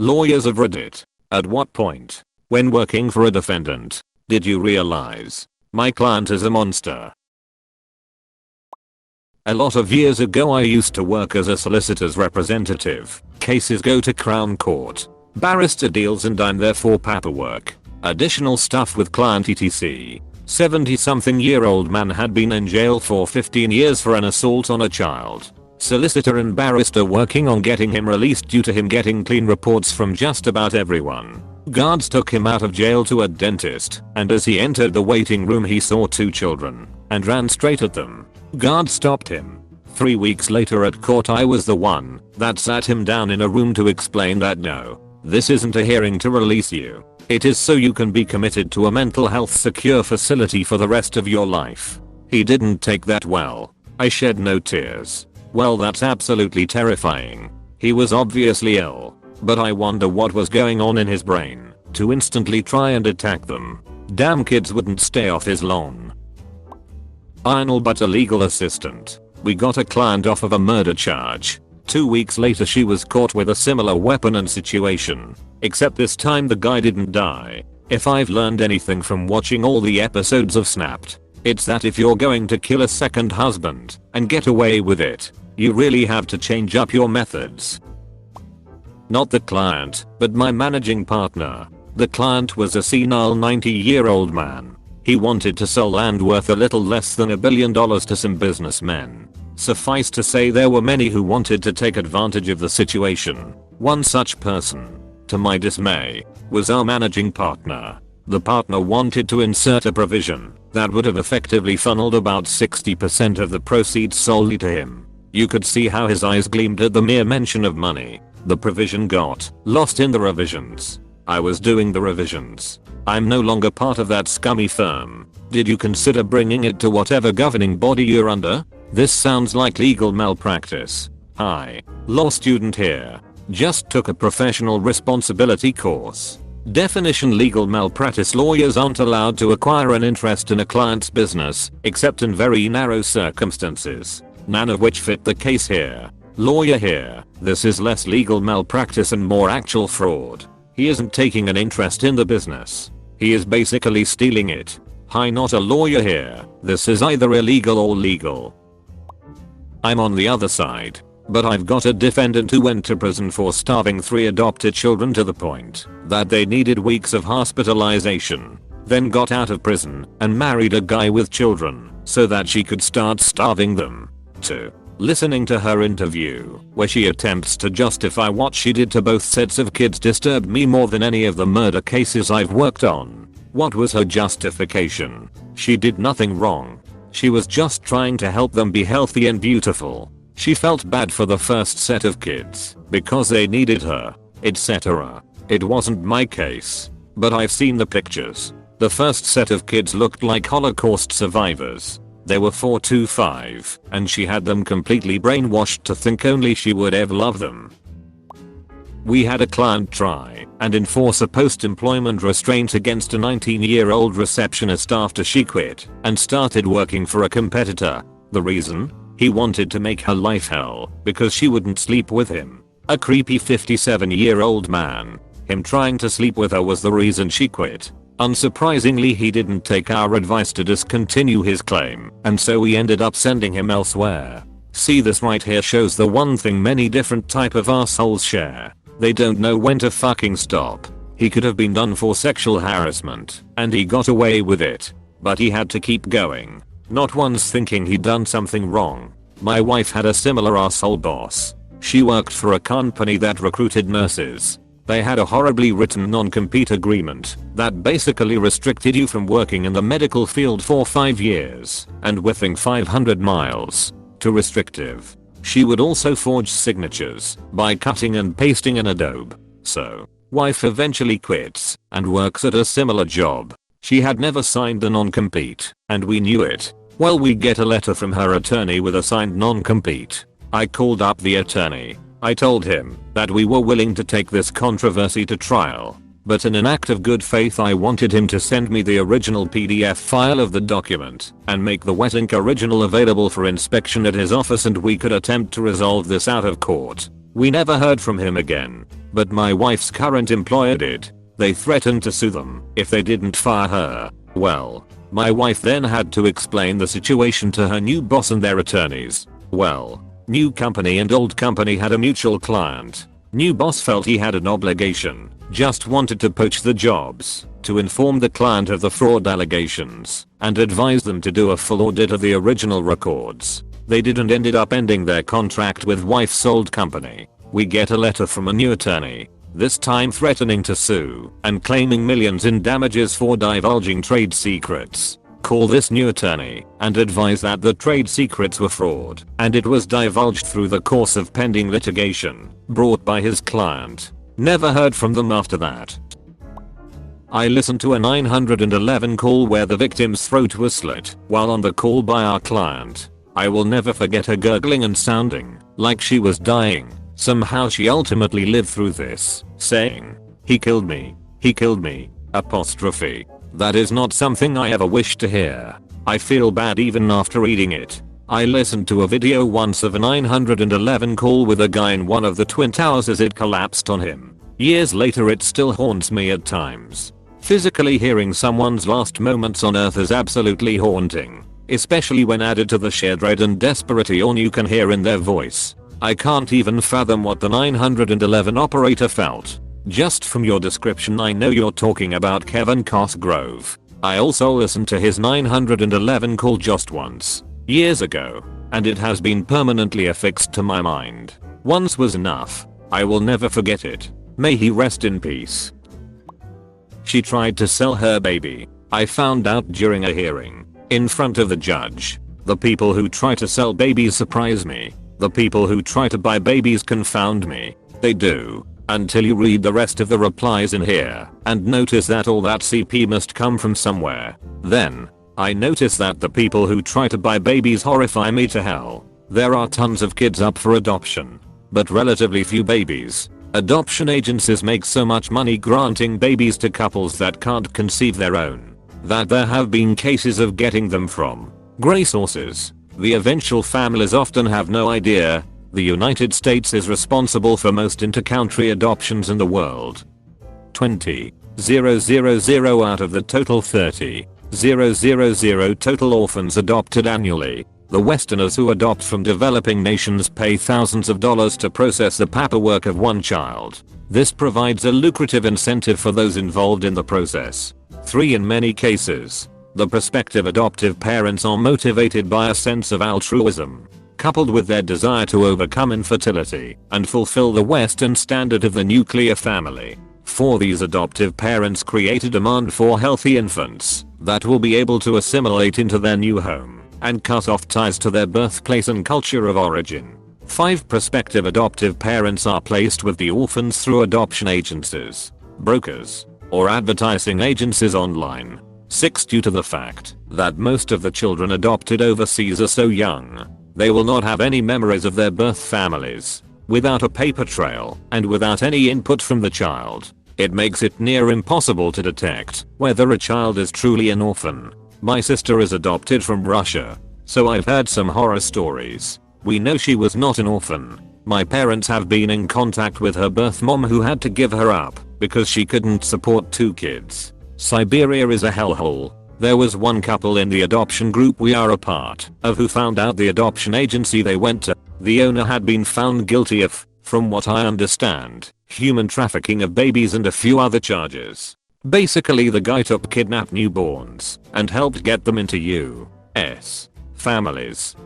Lawyers of Reddit. At what point, when working for a defendant, did you realize my client is a monster? A lot of years ago I used to work as a solicitor's representative. Cases go to Crown Court. Barrister deals and I'm there for paperwork. Additional stuff with client etc. 70-something-year-old man had been in jail for 15 years for an assault on a child. Solicitor and barrister working on getting him released due to him getting clean reports from just about everyone. Guards took him out of jail to a dentist, and as he entered the waiting room he saw 2 children and ran straight at them. Guards stopped him. 3 weeks later at court I was the one that sat him down in a room to explain that no, this isn't a hearing to release you. It is so you can be committed to a mental health secure facility for the rest of your life. He didn't take that well. I shed no tears. Well, that's absolutely terrifying. He was obviously ill, but I wonder what was going on in his brain to instantly try and attack them. Damn, kids wouldn't stay off his lawn. Anal but a legal assistant. We got a client off of a murder charge. 2 weeks later she was caught with a similar weapon and situation. Except this time the guy didn't die. If I've learned anything from watching all the episodes of Snapped, it's that if you're going to kill a second husband and get away with it, you really have to change up your methods. Not the client, but my managing partner. The client was a senile 90-year-old man. He wanted to sell land worth a little less than $1 billion to some businessmen. Suffice to say there were many who wanted to take advantage of the situation. One such person, to my dismay, was our managing partner. The partner wanted to insert a provision that would have effectively funneled about 60% of the proceeds solely to him. You could see how his eyes gleamed at the mere mention of money. The provision got lost in the revisions. I was doing the revisions. I'm no longer part of that scummy firm. Did you consider bringing it to whatever governing body you're under? This sounds like legal malpractice. Hi, law student here. Just took a professional responsibility course. Definition: legal malpractice. Lawyers aren't allowed to acquire an interest in a client's business except in very narrow circumstances, none of which fit the case here. Lawyer here. This is less legal malpractice and more actual fraud. He isn't taking an interest in the business. He is basically stealing it. Hi, not a lawyer here. This is either illegal or legal. I'm on the other side, but I've got a defendant who went to prison for starving 3 adopted children to the point that they needed weeks of hospitalization, then got out of prison and married a guy with children so that she could start starving them too. Listening to her interview, where she attempts to justify what she did to both sets of kids, disturbed me more than any of the murder cases I've worked on. What was her justification? She did nothing wrong. She was just trying to help them be healthy and beautiful. She felt bad for the first set of kids because they needed her, etc. It wasn't my case, but I've seen the pictures. The first set of kids looked like Holocaust survivors. They were 4 to 5, and she had them completely brainwashed to think only she would ever love them. We had a client try and enforce a post-employment restraint against a 19-year-old receptionist after she quit and started working for a competitor. The reason? He wanted to make her life hell because she wouldn't sleep with him. A creepy 57-year-old man. Him trying to sleep with her was the reason she quit. Unsurprisingly, he didn't take our advice to discontinue his claim, and so we ended up sending him elsewhere. See, this right here shows the one thing many different type of assholes share. They don't know when to fucking stop. He could have been done for sexual harassment, and he got away with it. But he had to keep going, not once thinking he'd done something wrong. My wife had a similar asshole boss. She worked for a company that recruited nurses. They had a horribly written non-compete agreement that basically restricted you from working in the medical field for 5 years, and within 500 miles. Too restrictive. She would also forge signatures by cutting and pasting in Adobe. So, wife eventually quits and works at a similar job. She had never signed the non-compete, and we knew it. Well, we get a letter from her attorney with a signed non-compete. I called up the attorney. I told him that we were willing to take this controversy to trial, but in an act of good faith I wanted him to send me the original PDF file of the document and make the wet ink original available for inspection at his office, and we could attempt to resolve this out of court. We never heard from him again. But my wife's current employer did. They threatened to sue them if they didn't fire her. Well, my wife then had to explain the situation to her new boss and their attorneys. Well, new company and old company had a mutual client. New boss felt he had an obligation, just wanted to poach the jobs, to inform the client of the fraud allegations, and advise them to do a full audit of the original records. They didn't, ended up ending their contract with wife's old company. We get a letter from a new attorney, this time threatening to sue and claiming millions in damages for divulging trade secrets. Call this new attorney and advise that the trade secrets were fraud and it was divulged through the course of pending litigation brought by his client. Never heard from them after that. I listened to a 911 call where the victim's throat was slit while on the call by our client. I will never forget her gurgling and sounding like she was dying. Somehow she ultimately lived through this, saying, "He killed me. He killed me." Apostrophe. That is not something I ever wish to hear. I feel bad even after reading it. I listened to a video once of a 911 call with a guy in one of the Twin Towers as it collapsed on him. Years later it still haunts me at times. Physically hearing someone's last moments on earth is absolutely haunting, especially when added to the shared dread and desperate yawn you can hear in their voice. I can't even fathom what the 911 operator felt. Just from your description I know you're talking about Kevin Cosgrove. I also listened to his 911 call just once, years ago, and it has been permanently affixed to my mind. Once was enough. I will never forget it. May he rest in peace. She tried to sell her baby. I found out during a hearing, in front of the judge. The people who try to sell babies surprise me. The people who try to buy babies confound me. They do. Until you read the rest of the replies in here and notice that all that CP must come from somewhere. Then, I notice that the people who try to buy babies horrify me to hell. There are tons of kids up for adoption, but relatively few babies. Adoption agencies make so much money granting babies to couples that can't conceive their own, that there have been cases of getting them from gray sources. The eventual families often have no idea. The United States is responsible for most intercountry adoptions in the world. 20,000 out of the total 30,000 total orphans adopted annually. The Westerners who adopt from developing nations pay thousands of dollars to process the paperwork of one child. This provides a lucrative incentive for those involved in the process. 3. In many cases, the prospective adoptive parents are motivated by a sense of altruism, coupled with their desire to overcome infertility and fulfill the Western standard of the nuclear family. 4. These adoptive parents create a demand for healthy infants that will be able to assimilate into their new home and cut off ties to their birthplace and culture of origin. 5. Prospective adoptive parents are placed with the orphans through adoption agencies, brokers, or advertising agencies online. 6. Due to the fact that most of the children adopted overseas are so young, they will not have any memories of their birth families. Without a paper trail and without any input from the child, it makes it near impossible to detect whether a child is truly an orphan. My sister is adopted from Russia, so I've heard some horror stories. We know she was not an orphan. My parents have been in contact with her birth mom who had to give her up because she couldn't support 2 kids. Siberia is a hellhole. There was one couple in the adoption group we are a part of who found out the adoption agency they went to, the owner had been found guilty of, from what I understand, human trafficking of babies and a few other charges. Basically the guy took kidnapped newborns and helped get them into U.S. families.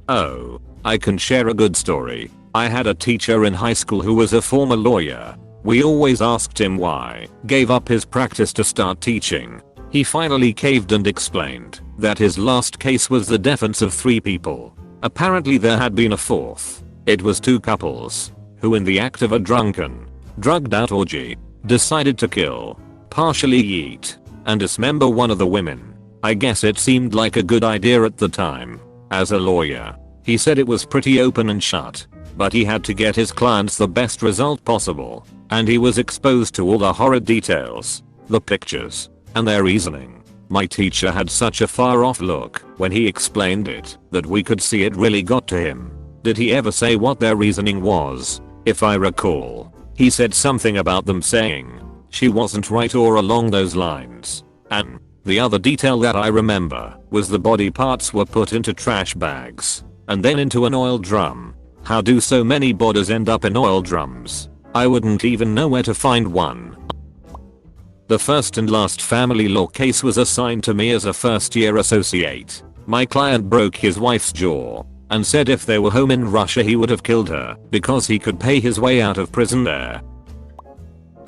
Oh, I can share a good story. I had a teacher in high school who was a former lawyer. We always asked him why, gave up his practice to start teaching. He finally caved and explained that his last case was the deaths of 3 people. Apparently there had been a 4th. It was 2 couples who in the act of a drunken, drugged out orgy, decided to kill, partially eat, and dismember one of the women. I guess it seemed like a good idea at the time. As a lawyer, he said it was pretty open and shut, but he had to get his clients the best result possible, and he was exposed to all the horrid details, the pictures, and their reasoning. My teacher had such a far off look when he explained it that we could see it really got to him. Did he ever say what their reasoning was? If I recall, he said something about them saying she wasn't right or along those lines. And the other detail that I remember was the body parts were put into trash bags and then into an oil drum. How do so many bodies end up in oil drums? I wouldn't even know where to find one. The first and last family law case was assigned to me as a first-year associate. My client broke his wife's jaw and said if they were home in Russia he would have killed her because he could pay his way out of prison there.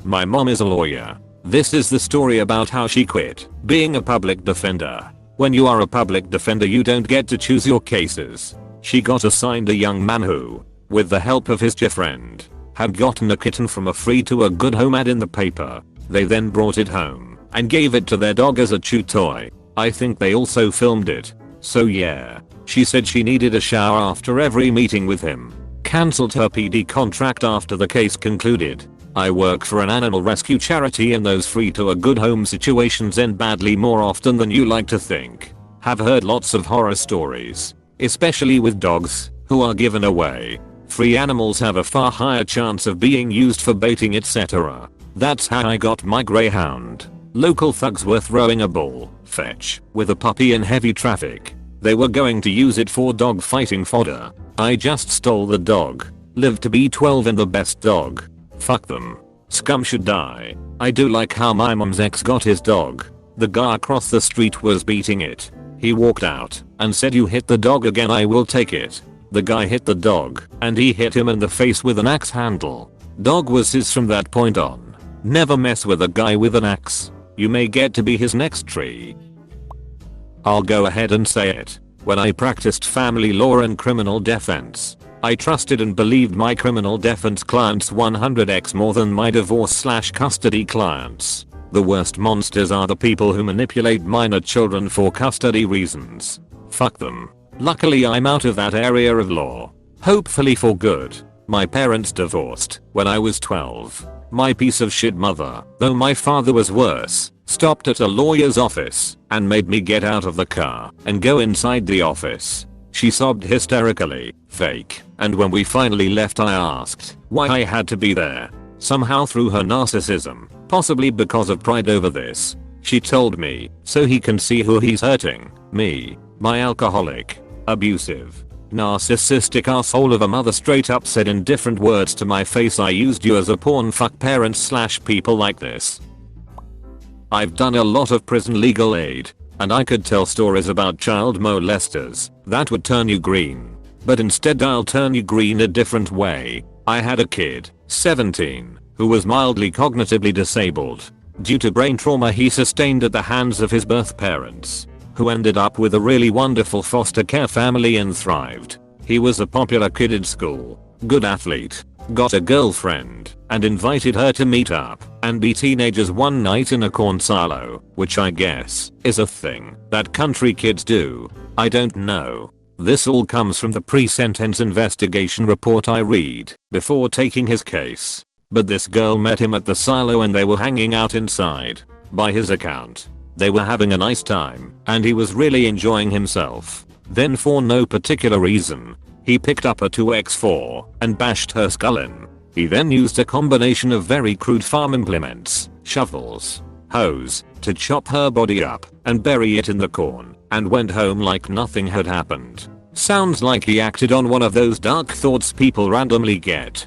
My mom is a lawyer. This is the story about how she quit being a public defender. When you are a public defender you don't get to choose your cases. She got assigned a young man who, with the help of his friend, had gotten a kitten from a free to a good home ad in the paper. They then brought it home and gave it to their dog as a chew toy. I think they also filmed it. So yeah, she said she needed a shower after every meeting with him. Cancelled her PD contract after the case concluded. I work for an animal rescue charity and those free to a good home situations end badly more often than you like to think. Have heard lots of horror stories, especially with dogs who are given away. Free animals have a far higher chance of being used for baiting etc. That's how I got my greyhound. Local thugs were throwing a bull fetch with a puppy in heavy traffic. They were going to use it for dog fighting fodder. I just stole the dog. Lived to be 12 and the best dog. Fuck them. Scum should die. I do like how my mom's ex got his dog. The guy across the street was beating it. He walked out and said you hit the dog again I will take it. The guy hit the dog and he hit him in the face with an axe handle. Dog was his from that point on. Never mess with a guy with an axe. You may get to be his next tree. I'll go ahead and say it. When I practiced family law and criminal defense, I trusted and believed my criminal defense clients 100x more than my divorce/custody clients. The worst monsters are the people who manipulate minor children for custody reasons. Fuck them. Luckily I'm out of that area of law. Hopefully for good. My parents divorced when I was 12. My piece of shit mother, though my father was worse, stopped at a lawyer's office and made me get out of the car and go inside the office. She sobbed hysterically, fake, and when we finally left I asked why I had to be there. Somehow through her narcissism, possibly because of pride over this, she told me so he can see who he's hurting, me, my alcoholic, abusive, narcissistic asshole of a mother straight up said in different words to my face I used you as a pawn fuck parents/people like this. I've done a lot of prison legal aid, and I could tell stories about child molesters that would turn you green. But instead I'll turn you green a different way. I had a kid, 17, who was mildly cognitively disabled due to brain trauma he sustained at the hands of his birth parents, who ended up with a really wonderful foster care family and thrived. He was a popular kid at school, good athlete, got a girlfriend, and invited her to meet up and be teenagers one night in a corn silo, which I guess is a thing that country kids do. I don't know. This all comes from the pre-sentence investigation report I read before taking his case. But this girl met him at the silo and they were hanging out inside. By his account, they were having a nice time and he was really enjoying himself. Then for no particular reason, he picked up a 2x4 and bashed her skull in. He then used a combination of very crude farm implements, shovels, hose, to chop her body up and bury it in the corn, and went home like nothing had happened. Sounds like he acted on one of those dark thoughts people randomly get.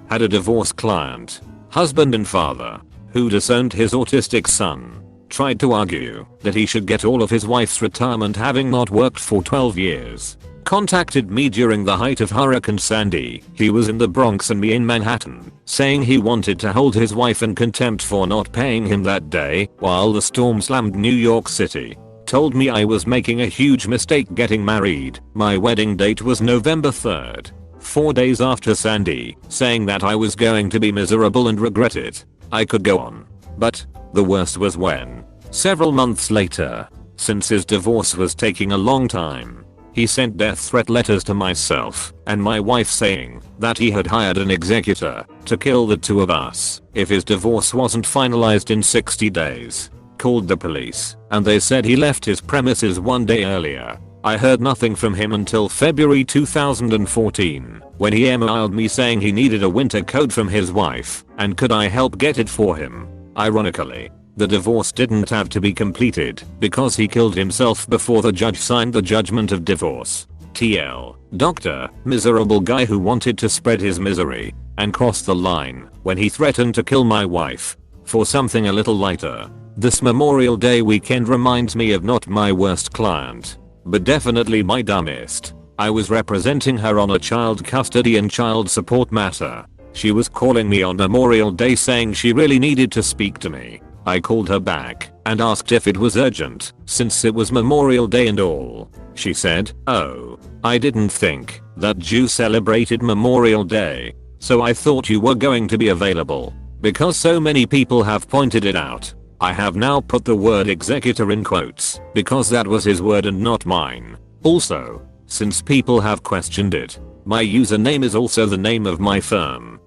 Had a divorce client, husband and father, who disowned his autistic son. Tried to argue that he should get all of his wife's retirement having not worked for 12 years. Contacted me during the height of Hurricane Sandy. He was in the Bronx and me in Manhattan, saying he wanted to hold his wife in contempt for not paying him that day while the storm slammed New York City. Told me I was making a huge mistake getting married. My wedding date was November 3rd, 4 days after Sandy, saying that I was going to be miserable and regret it. I could go on, but the worst was when, several months later, since his divorce was taking a long time, he sent death threat letters to myself and my wife saying that he had hired an executor to kill the two of us if his divorce wasn't finalized in 60 days. Called the police and they said he left his premises one day earlier. I heard nothing from him until February 2014, when he emailed me saying he needed a winter coat from his wife and could I help get it for him. Ironically, the divorce didn't have to be completed because he killed himself before the judge signed the judgment of divorce. TL. Doctor, miserable guy who wanted to spread his misery and crossed the line when he threatened to kill my wife. For something a little lighter, this Memorial Day weekend reminds me of not my worst client, but definitely my dumbest. I was representing her on a child custody and child support matter. She was calling me on Memorial Day saying she really needed to speak to me. I called her back and asked if it was urgent since it was Memorial Day and all. She said, "Oh, I didn't think that you celebrated Memorial Day, so I thought you were going to be available because so many people have pointed it out." I have now put the word executor in quotes because that was his word and not mine. Also, since people have questioned it, my username is also the name of my firm.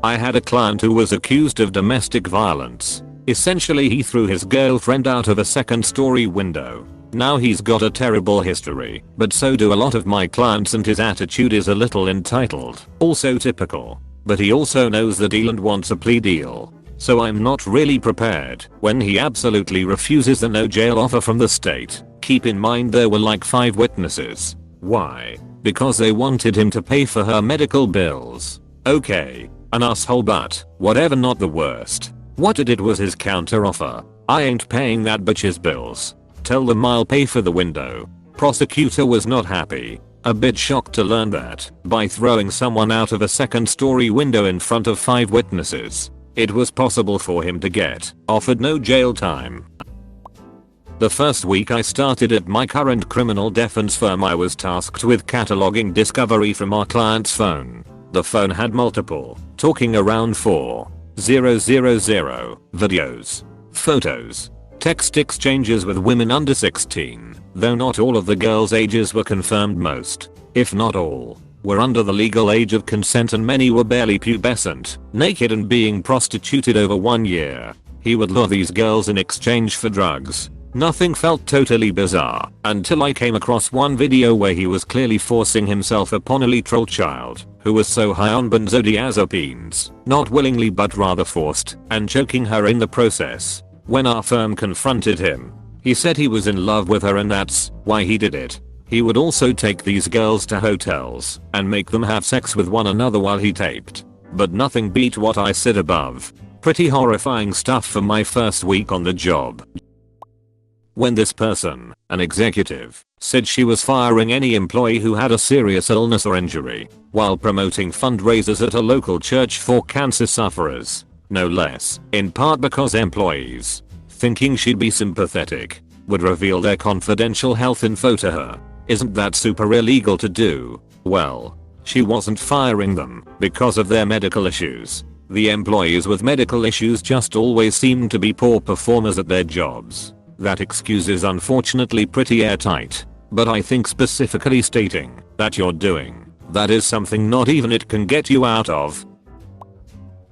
I had a client who was accused of domestic violence. Essentially, he threw his girlfriend out of a second-story window. Now he's got a terrible history, but so do a lot of my clients and his attitude is a little entitled. Also typical. But he also knows the deal and wants a plea deal. So I'm not really prepared when he absolutely refuses the no jail offer from the state. Keep in mind there were like 5 witnesses. Why? Because they wanted him to pay for her medical bills. Okay, an asshole, but whatever, not the worst. What I did was his counter offer. I ain't paying that bitch's bills. Tell them I'll pay for the window. Prosecutor was not happy. A bit shocked to learn that by throwing someone out of a second-story window in front of 5 witnesses, it was possible for him to get offered no jail time. The first week I started at my current criminal defense firm, I was tasked with cataloging discovery from our client's phone. The phone had multiple talking around 4,000 videos, photos, text exchanges with women under 16, though not all of the girls' ages were confirmed. Most, if not all, were under the legal age of consent and many were barely pubescent, naked and being prostituted over 1 year. He would lure these girls in exchange for drugs. Nothing felt totally bizarre until I came across one video where he was clearly forcing himself upon a literal child who was so high on benzodiazepines, not willingly but rather forced, and choking her in the process. When our firm confronted him, he said he was in love with her and that's why he did it. He would also take these girls to hotels and make them have sex with one another while he taped. But nothing beat what I said above. Pretty horrifying stuff for my first week on the job. When this person, an executive, said she was firing any employee who had a serious illness or injury while promoting fundraisers at a local church for cancer sufferers, no less, in part because employees, thinking she'd be sympathetic, would reveal their confidential health info to her. Isn't that super illegal to do? Well, she wasn't firing them because of their medical issues. The employees with medical issues just always seem to be poor performers at their jobs. That excuse is unfortunately pretty airtight, but I think specifically stating that you're doing that is something not even it can get you out of.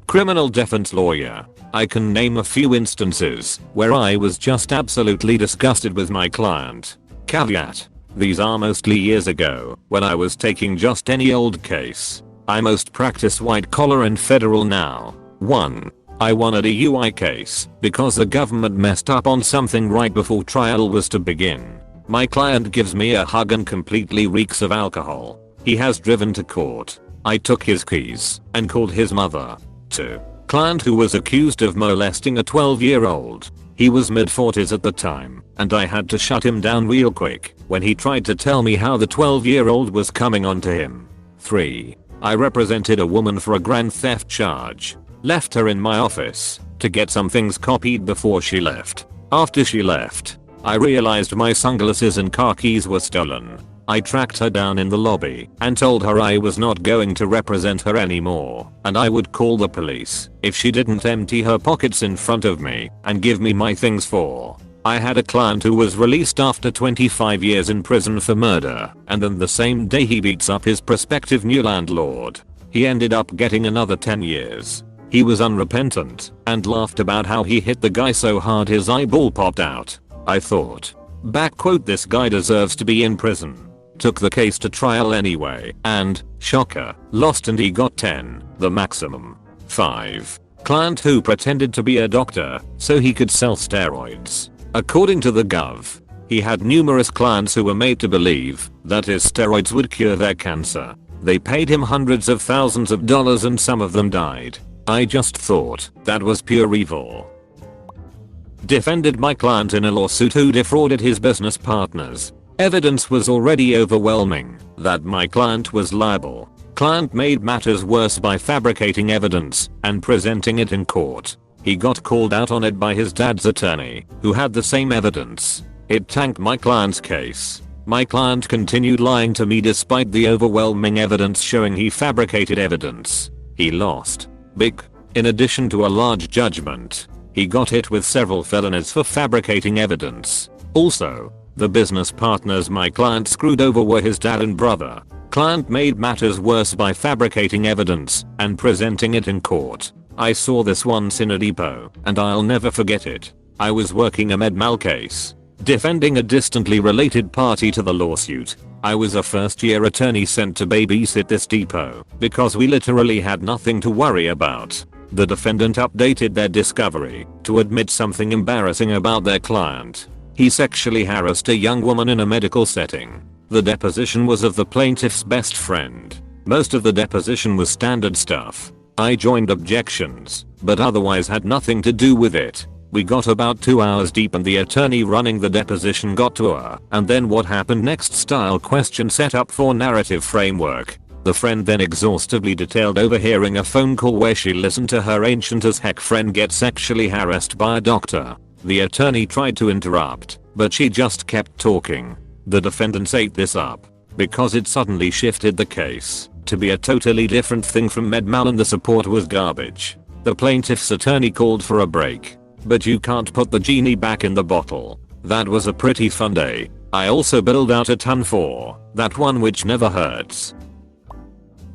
Criminal defense lawyer. I can name a few instances where I was just absolutely disgusted with my client. Caveat. These are mostly years ago when I was taking just any old case. I most practice white collar and federal now. 1. I won a DUI case because the government messed up on something right before trial was to begin. My client gives me a hug and completely reeks of alcohol. He has driven to court. I took his keys and called his mother. 2. Client who was accused of molesting a 12-year-old. He was mid-40s at the time, and I had to shut him down real quick when he tried to tell me how the 12-year-old was coming onto him. 3. I represented a woman for a grand theft charge. Left her in my office to get some things copied before she left. After she left, I realized my sunglasses and car keys were stolen. I tracked her down in the lobby and told her I was not going to represent her anymore and I would call the police if she didn't empty her pockets in front of me and give me my things for. I had a client who was released after 25 years in prison for murder, and then the same day he beats up his prospective new landlord. He ended up getting another 10 years. He was unrepentant and laughed about how he hit the guy so hard his eyeball popped out. I thought, This guy deserves to be in prison. Took the case to trial anyway and, shocker, lost and he got 10, the maximum. 5. Client who pretended to be a doctor so he could sell steroids. According to the Gov, he had numerous clients who were made to believe that his steroids would cure their cancer. They paid him hundreds of thousands of dollars and some of them died. I just thought that was pure evil. Defended my client in a lawsuit who defrauded his business partners. Evidence was already overwhelming that my client was liable. Client made matters worse by fabricating evidence and presenting it in court. He got called out on it by his dad's attorney, who had the same evidence. It tanked my client's case. My client continued lying to me despite the overwhelming evidence showing he fabricated evidence. He lost big. In addition to a large judgment, he got hit with several felonies for fabricating evidence. Also, the business partners my client screwed over were his dad and brother. Client made matters worse by fabricating evidence and presenting it in court. I saw this once in a depot and I'll never forget it. I was working a med mal case, defending a distantly related party to the lawsuit. I was a first-year attorney sent to babysit this depot because we literally had nothing to worry about. The defendant updated their discovery to admit something embarrassing about their client. He sexually harassed a young woman in a medical setting. The deposition was of the plaintiff's best friend. Most of the deposition was standard stuff. I joined objections, but otherwise had nothing to do with it. We got about 2 hours deep and the attorney running the deposition got to her, and then what happened next style question set up for narrative framework. The friend then exhaustively detailed overhearing a phone call where she listened to her ancient as heck friend get sexually harassed by a doctor. The attorney tried to interrupt, but she just kept talking. The defendants ate this up because it suddenly shifted the case to be a totally different thing from med mal and the support was garbage. The plaintiff's attorney called for a break, but you can't put the genie back in the bottle. That was a pretty fun day. I also billed out a ton for that one which never hurts.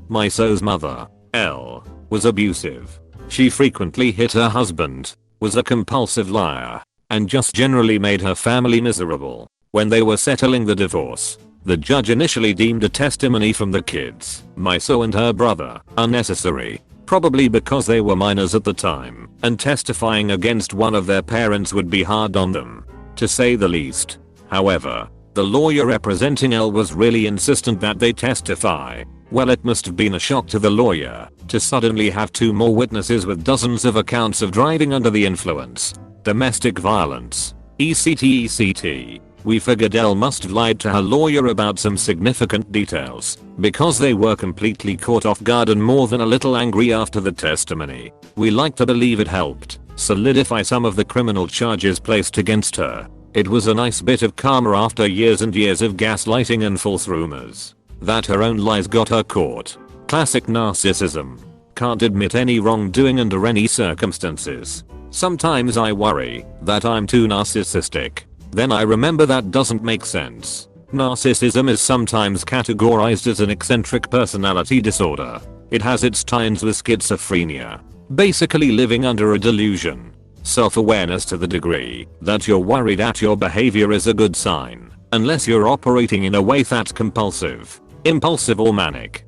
My so's mother, L, was abusive. She frequently hit her husband, was a compulsive liar, and just generally made her family miserable. When they were settling the divorce, the judge initially deemed a testimony from the kids, my so and her brother, unnecessary, probably because they were minors at the time, and testifying against one of their parents would be hard on them, to say the least. However, the lawyer representing L was really insistent that they testify. Well, it must have been a shock to the lawyer to suddenly have 2 more witnesses with dozens of accounts of driving under the influence, domestic violence, etc. We figured Elle must have lied to her lawyer about some significant details because they were completely caught off guard and more than a little angry after the testimony. We like to believe it helped solidify some of the criminal charges placed against her. It was a nice bit of karma after years and years of gaslighting and false rumors that her own lies got her caught. Classic narcissism. Can't admit any wrongdoing under any circumstances. Sometimes I worry that I'm too narcissistic. Then I remember that doesn't make sense. Narcissism is sometimes categorized as an eccentric personality disorder. It has its tie-ins with schizophrenia. Basically living under a delusion. Self-awareness to the degree that you're worried at your behavior is a good sign, unless you're operating in a way that's compulsive, impulsive or manic.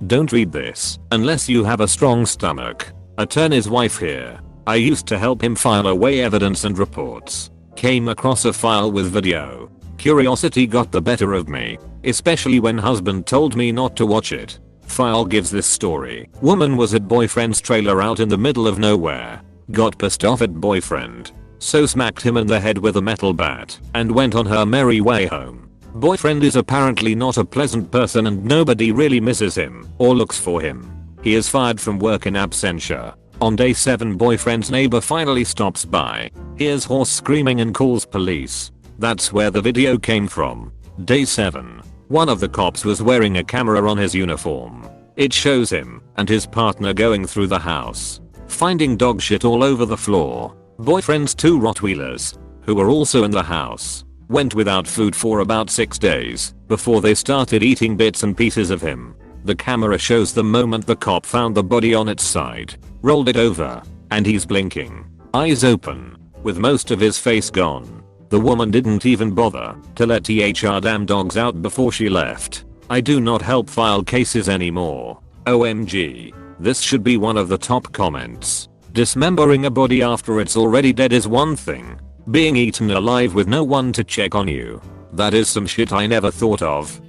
Don't read this unless you have a strong stomach. Attorney's wife here. I used to help him file away evidence and reports. Came across a file with video. Curiosity got the better of me, especially when husband told me not to watch it. File gives this story. Woman was at boyfriend's trailer out in the middle of nowhere. Got pissed off at boyfriend, so smacked him in the head with a metal bat and went on her merry way home. Boyfriend is apparently not a pleasant person and nobody really misses him or looks for him. He is fired from work in absentia. On day 7 boyfriend's neighbor finally stops by, hears horse screaming and calls police. That's where the video came from. Day 7. One of the cops was wearing a camera on his uniform. It shows him and his partner going through the house, finding dog shit all over the floor. Boyfriend's 2 Rottweilers, who were also in the house, went without food for about 6 days before they started eating bits and pieces of him. The camera shows the moment the cop found the body on its side, rolled it over, and he's blinking, eyes open, with most of his face gone. The woman didn't even bother to let THR damn dogs out before she left. I do not help file cases anymore. OMG. This should be one of the top comments. Dismembering a body after it's already dead is one thing. Being eaten alive with no one to check on you. That is some shit I never thought of.